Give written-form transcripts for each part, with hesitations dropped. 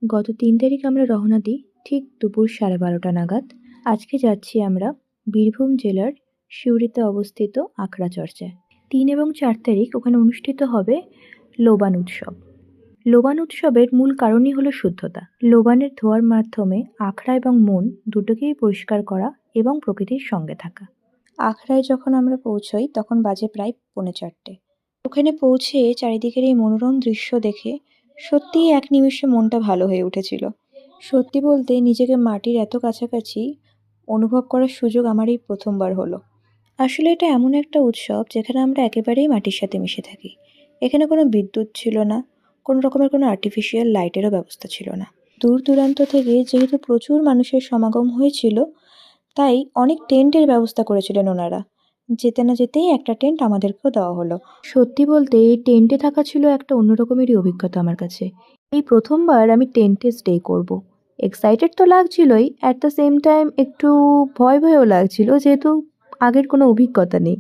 গত ৩ তারিখ আমরা রওনা দিই ঠিক দুপুর 12:30 নাগাদ। আজকে যাচ্ছি আমরা বীরভূম জেলার সিউড়িতে অবস্থিত আখড়া চর্চায়। ৩ এবং ৪ তারিখ ওখানে অনুষ্ঠিত হবে লোবান উৎসব। লোবান উৎসবের মূল কারণই হলো শুদ্ধতা। লোবানের ধোঁয়ার মাধ্যমে আখড়া এবং মন দুটোকেই পরিষ্কার করা এবং প্রকৃতির সঙ্গে থাকা। আখড়ায় যখন আমরা পৌঁছই তখন বাজে প্রায় 3:45। ওখানে পৌঁছে চারিদিকের এই মনোরম দৃশ্য দেখে সত্যিই এক নিমেষে মনটা ভালো হয়ে উঠেছিল। সত্যি বলতে নিজেকে মাটির এত কাছাকাছি অনুভব করার সুযোগ আমার এই প্রথমবার হলো। আসলে এটা এমন একটা উৎসব যেখানে আমরা একেবারেই মাটির সাথে মিশে থাকি। এখানে কোনো বিদ্যুৎ ছিল না, কোনো রকমের কোনো আর্টিফিশিয়াল লাইটেরও ব্যবস্থা ছিল না। দূর দূরান্ত থেকে যেহেতু প্রচুর মানুষের সমাগম হয়েছিল, তাই অনেক টেন্টের ব্যবস্থা করেছিলেন ওনারা। যেতে না যেতেই একটা টেন্ট আমাদেরকেও দেওয়া হলো। সত্যি বলতে এই টেন্টে থাকা ছিল একটা অন্যরকমেরই অভিজ্ঞতা আমার কাছে। এই প্রথমবার আমি টেন্টে স্টে করব। এক্সাইটেড তো লাগছিলই, অ্যাট দ্য সেম টাইম একটু ভয়ও লাগছিল, যেহেতু আগের কোনো অভিজ্ঞতা নেই।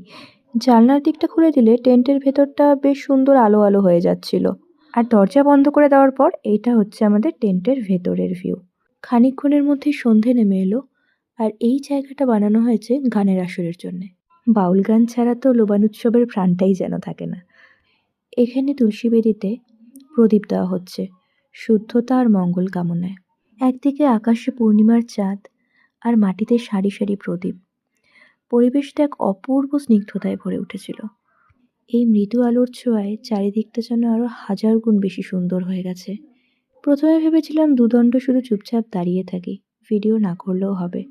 জানলার দিকটা খুলে দিলে টেন্টের ভেতরটা বেশ সুন্দর আলো আলো হয়ে যাচ্ছিল। আর দরজা বন্ধ করে দেওয়ার পর এইটা হচ্ছে আমাদের টেন্টের ভেতরের ভিউ। খানিকক্ষণের মধ্যেই সন্ধে নেমে এলো, আর এই জায়গাটা বানানো হয়েছে গানের আসরের জন্যে। বাউল গান ছাড়া তো লোবান উৎসবের প্রাণটাই যেন থাকে না। এখানে তুলসী বেদিতে প্রদীপ দেওয়া হচ্ছে শুদ্ধতা আর মঙ্গল কামনায়। একদিকে আকাশে পূর্ণিমার চাঁদ আর মাটিতে সারি সারি প্রদীপ। পরিবেশটা এক অপূর্ব স্নিগ্ধতায় ভরে উঠেছিল। এই মৃদু আলোর ছোঁয়ায় চারিদিকটা যেন আরো 1000 গুণ বেশি সুন্দর হয়ে গেছে। প্রথমে ভেবেছিলাম দুদণ্ড শুধু চুপচাপ দাঁড়িয়ে থাকি, ভিডিও না করলেও হবে।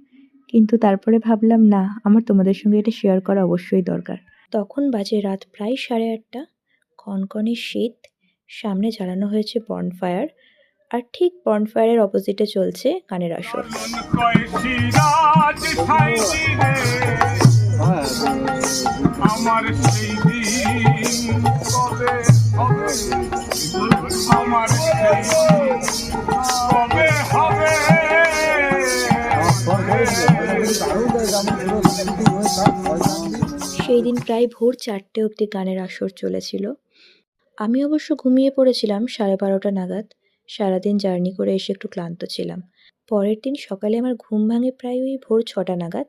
কিন্তু তারপরে ভাবলাম না, আমার তোমাদের সঙ্গে এটা শেয়ার করা অবশ্যই দরকার। তখন বাজে রাত প্রায় 8:30। কনকনে শীত, সামনে জ্বালানো হয়েছে বনফায়ার, আর ঠিক বনফায়ারের অপোজিটে চলছে গানের আসর। সেই দিন প্রায় ভোর 4টে অবধি গানের আসর চলেছিল। আমি অবশ্য ঘুমিয়ে পড়েছিলাম 12:30 নাগাদ। সারাদিন জার্নি করে এসে একটু ক্লান্ত ছিলাম। পরের দিন সকালে আমার ঘুম ভাঙে প্রায় ওই ভোর 6টা নাগাদ।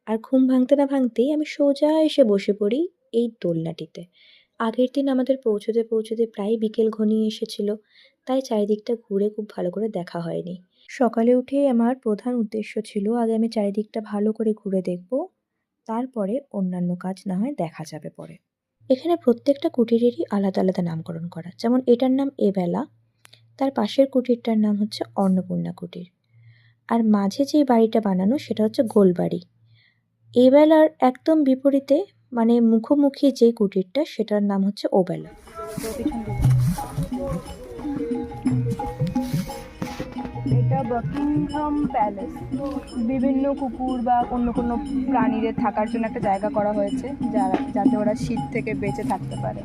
আর ঘুম ভাঙতে না ভাঙতেই আমি সোজা এসে বসে পড়ি এই দোলনাটিতে। আগের দিন আমাদের পৌঁছতে পৌঁছতে প্রায় বিকেল ঘনিয়ে এসেছিল, তাই চারিদিকটা ঘুরে খুব ভালো করে দেখা হয়নি। সকালে উঠেই আমার প্রধান উদ্দেশ্য ছিল আগে আমি চারিদিকটা ভালো করে ঘুরে দেখব, তারপরে অন্যান্য কাজ না হয় দেখা যাবে পরে। এখানে প্রত্যেকটা কুটিরেরই আলাদা আলাদা নামকরণ করা। যেমন এটার নাম এবেলা, তার পাশের কুটিরটার নাম হচ্ছে অন্নপূর্ণা কুটির, আর মাঝে যে বাড়িটা বানানো সেটা হচ্ছে গোলবাড়ি। এবেলার একদম বিপরীতে মানে মুখোমুখি যে কুটিরটা সেটার নাম হচ্ছে ওবেলা। এটা বাকিংহাম প্যালেস। বিভিন্ন কুকুর বা অন্য কোনো প্রাণীদের থাকার জন্য একটা জায়গা করা হয়েছে, যাতে ওরা শীত থেকে বেঁচে থাকতে পারে।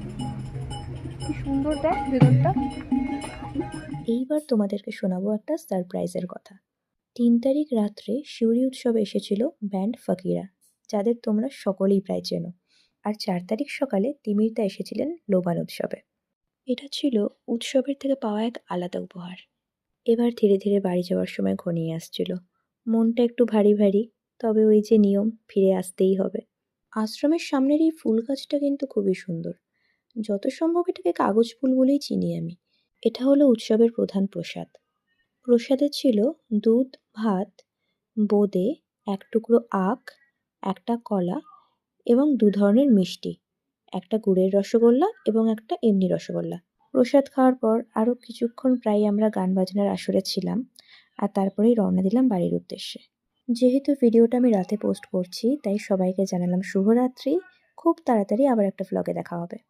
কি সুন্দর দেখ ভেতরটা। এইবার তোমাদেরকে শোনাবো একটা সারপ্রাইজের কথা। 3 তারিখ রাত্রে সিউড়ি উৎসবে এসেছিল ব্যান্ড ফকিরা, যাদের তোমরা সকলেই প্রায় চেনো। আর 4 তারিখ সকালে তিমিরদা এসেছিলেন লোবান উৎসবে। এটা ছিল উৎসবের থেকে পাওয়া এক আলাদা উপহার। এবার ধীরে ধীরে বাড়ি যাওয়ার সময় ঘনিয়ে আসছিল। মনটা একটু ভারী ভারী, তবে ওই যে নিয়ম, ফিরে আসতেই হবে। আশ্রমের সামনের এই ফুল গাছটা কিন্তু খুবই সুন্দর। যত সম্ভব এটাকে কাগজ ফুল বলেই চিনি আমি। এটা হলো উৎসবের প্রধান প্রসাদ। প্রসাদে ছিল দুধ, ভাত, বোঁদে, এক টুকরো আখ, একটা কলা এবং 2 ধরনের মিষ্টি, একটা গুড়ের রসগোল্লা এবং একটা এমনি রসগোল্লা। প্রসাদ খাওয়ার পর আরও কিছুক্ষণ প্রায় আমরা গান বাজনার আসরে ছিলাম, আর তারপরেই রওনা দিলাম বাড়ির উদ্দেশ্যে। যেহেতু ভিডিওটা আমি রাতে পোস্ট করছি, তাই সবাইকে জানালাম শুভরাত্রি। খুব তাড়াতাড়ি আবার একটা ভ্লগে দেখা হবে।